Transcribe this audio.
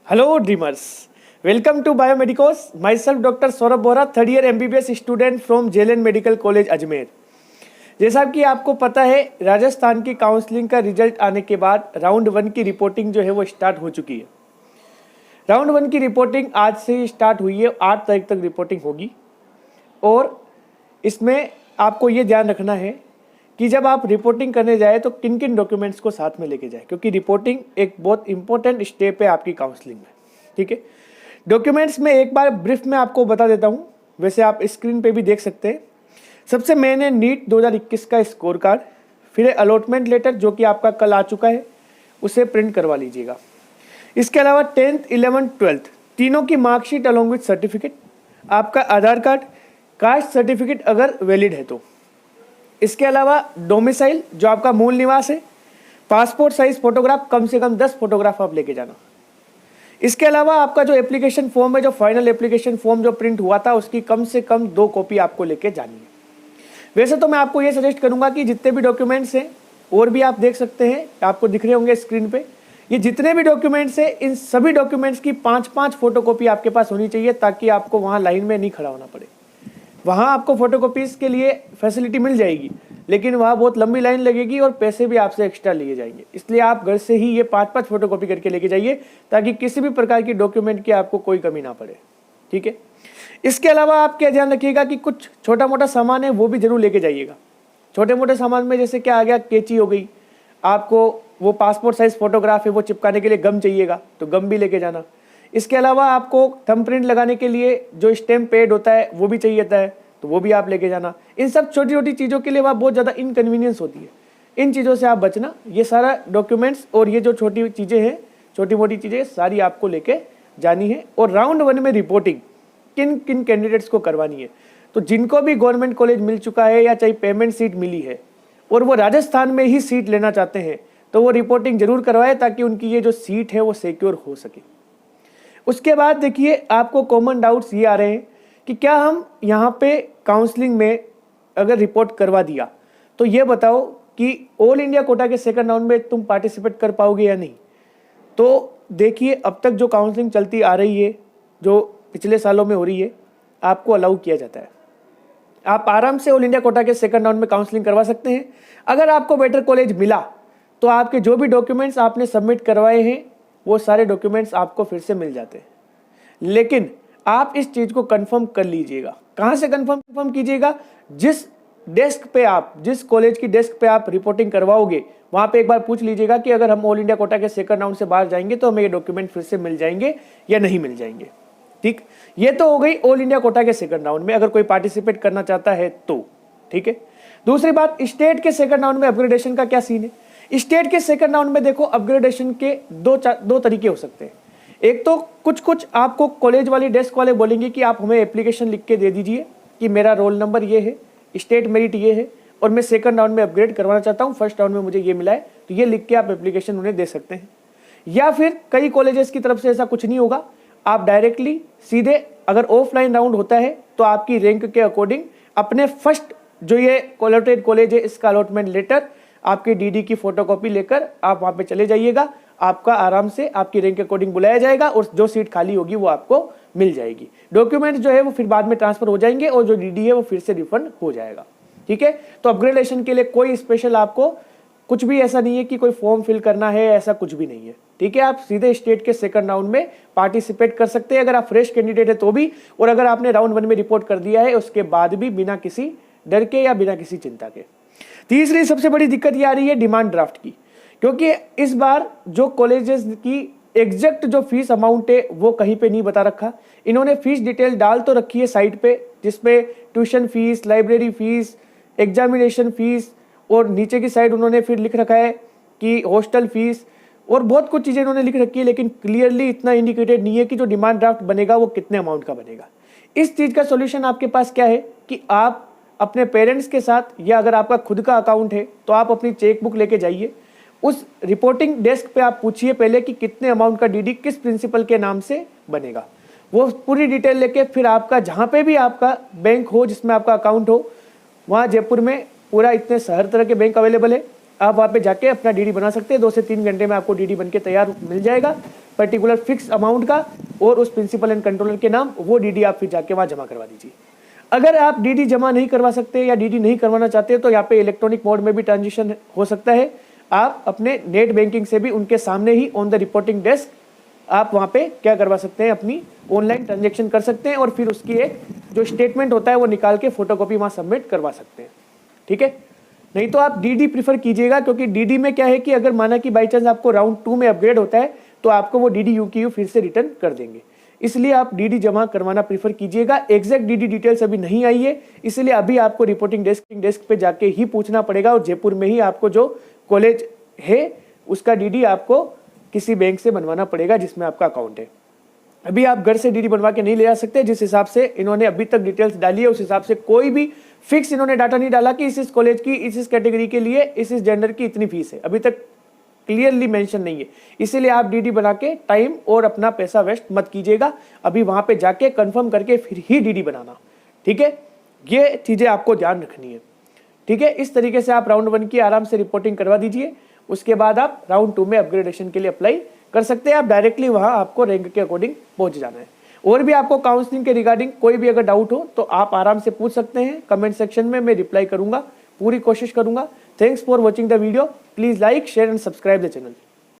Hello dreamers, welcome to Biomedicos. Myself Dr. Saurabh Bora, third year MBBS student from JLN medical college Ajmer. जैसा कि आपको पता है, राजस्थान की काउंसलिंग का रिजल्ट आने के बाद राउंड 1 की रिपोर्टिंग जो है वो स्टार्ट हो चुकी है। राउंड 1 की रिपोर्टिंग आज से ही स्टार्ट हुई है, 8 तारीख तक रिपोर्टिंग होगी। और इसमें आपको ये ध्यान रखना है कि जब आप रिपोर्टिंग करने जाए तो किन किन डॉक्यूमेंट्स को साथ में लेके जाए, क्योंकि रिपोर्टिंग एक बहुत इंपॉर्टेंट स्टेप है आपकी काउंसलिंग में। ठीक है, डॉक्यूमेंट्स में एक बार ब्रीफ में आपको बता देता हूँ, वैसे आप स्क्रीन पे भी देख सकते हैं। सबसे मेन है नीट 2021 का स्कोर कार्ड, फिर अलॉटमेंट लेटर जो कि आपका कल आ चुका है, उसे प्रिंट करवा लीजिएगा। इसके अलावा 10th, 11th, 12th तीनों की मार्कशीट अलॉन्ग विथ सर्टिफिकेट, आपका आधार कार्ड, कास्ट सर्टिफिकेट अगर वैलिड है तो। इसके अलावा डोमिसाइल जो आपका मूल निवास है, पासपोर्ट साइज फोटोग्राफ, कम से कम 10 फोटोग्राफ आप लेके जाना। इसके अलावा आपका जो एप्लीकेशन फॉर्म है, जो फाइनल एप्लीकेशन फॉर्म जो प्रिंट हुआ था, उसकी कम से कम 2 कॉपी आपको लेके जानी है। वैसे तो मैं आपको ये सजेस्ट करूंगा कि जितने भी डॉक्यूमेंट्स हैं, और भी आप देख सकते हैं, आपको दिख रहे होंगे स्क्रीन पे, ये जितने भी डॉक्यूमेंट्स हैं, इन सभी डॉक्यूमेंट्स की 5-5 फोटोकॉपी आपके पास होनी चाहिए, ताकि आपको वहाँ लाइन में नहीं खड़ा होना पड़े। वहाँ आपको फोटोकॉपीज के लिए फैसिलिटी मिल जाएगी, लेकिन वहाँ बहुत लंबी लाइन लगेगी और पैसे भी आपसे एक्स्ट्रा लिए जाएंगे। इसलिए आप घर से ही ये 5-5 फोटोकॉपी करके लेके जाइए, ताकि किसी भी प्रकार की डॉक्यूमेंट की आपको कोई कमी ना पड़े। ठीक है, इसके अलावा आप क्या ध्यान रखिएगा कि कुछ छोटा मोटा सामान है वो भी जरूर लेके जाइएगा। छोटे मोटे सामान में जैसे क्या आ गया, कैंची हो गई, आपको वो पासपोर्ट साइज फोटोग्राफ है वो चिपकाने के लिए गम चाहिएगा, तो गम भी लेके जाना। इसके अलावा आपको थंब प्रिंट लगाने के लिए जो स्टैम्प पैड होता है वो भी चाहिए था, तो वो भी आप लेके जाना। इन सब छोटी छोटी चीज़ों के लिए वहाँ बहुत ज़्यादा इनकन्वीनियंस होती है, इन चीज़ों से आप बचना। ये सारा डॉक्यूमेंट्स और ये जो छोटी चीज़ें हैं, छोटी मोटी चीज़ें सारी आपको लेके जानी है। और राउंड 1 में रिपोर्टिंग किन किन कैंडिडेट्स को करवानी है, तो जिनको भी गवर्नमेंट कॉलेज मिल चुका है या चाहे पेमेंट सीट मिली है और वो राजस्थान में ही सीट लेना चाहते हैं, तो वो रिपोर्टिंग जरूर करवाए, ताकि उनकी ये जो सीट है वो सिक्योर हो सके। उसके बाद देखिए, आपको कॉमन डाउट्स ये आ रहे हैं कि क्या हम यहाँ पे काउंसलिंग में अगर रिपोर्ट करवा दिया तो ये बताओ कि ऑल इंडिया कोटा के सेकंड राउंड में तुम पार्टिसिपेट कर पाओगे या नहीं। तो देखिए, अब तक जो काउंसलिंग चलती आ रही है, जो पिछले सालों में हो रही है, आपको अलाउ किया जाता है। आप आराम से ऑल इंडिया कोटा के सेकंड राउंड में काउंसलिंग करवा सकते हैं। अगर आपको बेटर कॉलेज मिला तो आपके जो भी डॉक्यूमेंट्स आपने सबमिट करवाए हैं वो सारे डॉक्यूमेंट्स आपको फिर से मिल जाते हैं। लेकिन आप इस चीज को कंफर्म कर लीजिएगा। कहां से कंफर्म कीजिएगा? जिस डेस्क पे आप, जिस कॉलेज की डेस्क पे आप रिपोर्टिंग करवाओगे, वहां पे एक बार पूछ लीजिएगा कि अगर हम ऑल इंडिया कोटा के सेकंड राउंड से बाहर जाएंगे तो हमें ये डॉक्यूमेंट फिर से मिल जाएंगे या नहीं मिल जाएंगे। ठीक, ये तो हो गई ऑल इंडिया कोटा के सेकंड राउंड में, अगर कोई पार्टिसिपेट करना चाहता है तो। ठीक है, दूसरी बात, स्टेट के सेकंड राउंड में अपग्रेडेशन का क्या सीन है। स्टेट के सेकंड राउंड में देखो, अपग्रेडेशन के दो तरीके हो सकते हैं। एक तो कुछ आपको कॉलेज वाली डेस्क वाले बोलेंगे कि आप हमें एप्लीकेशन लिख के दे दीजिए कि मेरा रोल नंबर ये है, स्टेट मेरिट ये है, और मैं सेकंड राउंड में अपग्रेड करवाना चाहता हूँ, फर्स्ट राउंड में मुझे ये मिला है, तो ये लिख के आप एप्लीकेशन उन्हें दे सकते हैं। या फिर कई कॉलेजेस की तरफ से ऐसा कुछ नहीं होगा, आप डायरेक्टली सीधे, अगर ऑफलाइन राउंड होता है तो आपकी रैंक के अकॉर्डिंग अपने फर्स्ट जो ये अलॉटेड कॉलेज है, इसका अलॉटमेंट लेटर, आपकी डीडी की फोटोकॉपी लेकर आप वहां पे चले जाइएगा। आपका आराम से आपकी रैंक के अकॉर्डिंग बुलाया जाएगा और जो सीट खाली होगी वो आपको मिल जाएगी। डॉक्यूमेंट जो है वो फिर बाद में ट्रांसफर हो जाएंगे और जो डीडी है वो फिर से रिफंड हो जाएगा। ठीक है, तो अपग्रेडेशन के लिए कोई स्पेशल आपको कुछ भी ऐसा नहीं है कि कोई फॉर्म फिल करना है, ऐसा कुछ भी नहीं है। ठीक है, आप सीधे स्टेट के सेकंड राउंड में पार्टिसिपेट कर सकते हैं, अगर आप फ्रेश कैंडिडेट है तो भी, और अगर आपने राउंड 1 में रिपोर्ट कर दिया है उसके बाद भी, बिना किसी डर के या बिना किसी चिंता के। तीसरी सबसे बड़ी दिक्कत ये आ रही है डिमांड ड्राफ्ट की, क्योंकि इस बार जो कॉलेजेस की एग्जैक्ट जो फीस अमाउंट है वो कहीं पे नहीं बता रखा। इन्होंने फीस डिटेल डाल तो रखी है साइट पे, जिसपे tuition fees, library fees, examination fees, और नीचे की साइड उन्होंने फिर लिख रखा है कि हॉस्टल फीस, और बहुत कुछ चीज़ें उन्होंने लिख रखी है, लेकिन क्लियरली इतना इंडिकेटेड नहीं है कि जो डिमांड ड्राफ्ट बनेगा वो कितने अमाउंट का बनेगा। इस चीज़ का सोल्यूशन आपके पास क्या है कि आप अपने पेरेंट्स के साथ, या अगर आपका खुद का अकाउंट है तो आप अपनी चेकबुक लेके जाइए, उस रिपोर्टिंग डेस्क पे आप पूछिए पहले कि कितने अमाउंट का डीडी किस प्रिंसिपल के नाम से बनेगा। वो पूरी डिटेल लेके फिर आपका जहाँ पे भी आपका बैंक हो, जिसमें आपका अकाउंट हो, वहाँ जयपुर में पूरा इतने हर तरह के बैंक अवेलेबल है, आप वहाँ पे जाके अपना डीडी बना सकते हैं। 2 से 3 घंटे में आपको डीडी बन के तैयार मिल जाएगा। पर्टिकुलर फिक्स अमाउंट का और उस प्रिंसिपल एंड कंट्रोलर के नाम, वो डीडी आप फिर जाके वहाँ जमा करवा दीजिए। अगर आप डीडी जमा नहीं करवा सकते या डीडी नहीं करवाना चाहते तो यहाँ पे इलेक्ट्रॉनिक मोड में भी ट्रांजेक्शन हो सकता है। आप अपने नेट बैंकिंग से भी उनके सामने ही ऑन द रिपोर्टिंग डेस्क आप वहाँ पे क्या करवा सकते हैं, अपनी ऑनलाइन ट्रांजेक्शन कर सकते हैं और फिर उसकी एक जो स्टेटमेंट होता है वो निकाल के फोटोकॉपी वहाँ सबमिट करवा सकते हैं। ठीक है, नहीं तो आप डीडी प्रीफर कीजिएगा, क्योंकि डीडी में क्या है कि अगर माना कि बाई चांस आपको राउंड 2 में अपग्रेड होता है तो आपको वो डीडी यू की यू फिर से रिटर्न कर देंगे। इसलिए आप डीडी जमा करवाना प्रीफर कीजिएगा। एग्जैक्ट डीडी डिटेल्स अभी नहीं आई है, इसलिए अभी आपको रिपोर्टिंग डेस्क पे जाके ही पूछना पड़ेगा और जयपुर में ही आपको जो कॉलेज है उसका डीडी आपको किसी बैंक से बनवाना पड़ेगा जिसमें आपका अकाउंट है। अभी आप घर से डीडी बनवा के नहीं ले जा सकते। जिस हिसाब से इन्होंने अभी तक डिटेल्स डाली है उस हिसाब से कोई भी फिक्स इन्होंने डाटा नहीं डाला कि इस कॉलेज की इस कैटेगरी के लिए इस जेंडर की इतनी फीस है, अभी तक क्लियरली मेंशन नहीं है। इसीलिए आप डीडी बना के टाइम और अपना पैसा वेस्ट मत कीजिएगा, अभी वहां पे जाके कंफर्म करके फिर ही डीडी बनाना। ठीक है, ये चीजें आपको ध्यान रखनी है। ठीक है, इस तरीके से आप राउंड 1 की आराम से रिपोर्टिंग करवा दीजिए। उसके बाद आप राउंड 2 में अपग्रेडेशन के लिए अप्लाई कर सकते हैं। आप डायरेक्टली वहां आपको रैंक के अकॉर्डिंग पहुंच जाना है। और भी आपको काउंसलिंग के रिगार्डिंग कोई भी अगर डाउट हो तो आप आराम से पूछ सकते हैं कमेंट सेक्शन में, मैं रिप्लाई करूंगा, पूरी कोशिश करूंगा। Thanks for watching the video. Please like, share and subscribe the channel.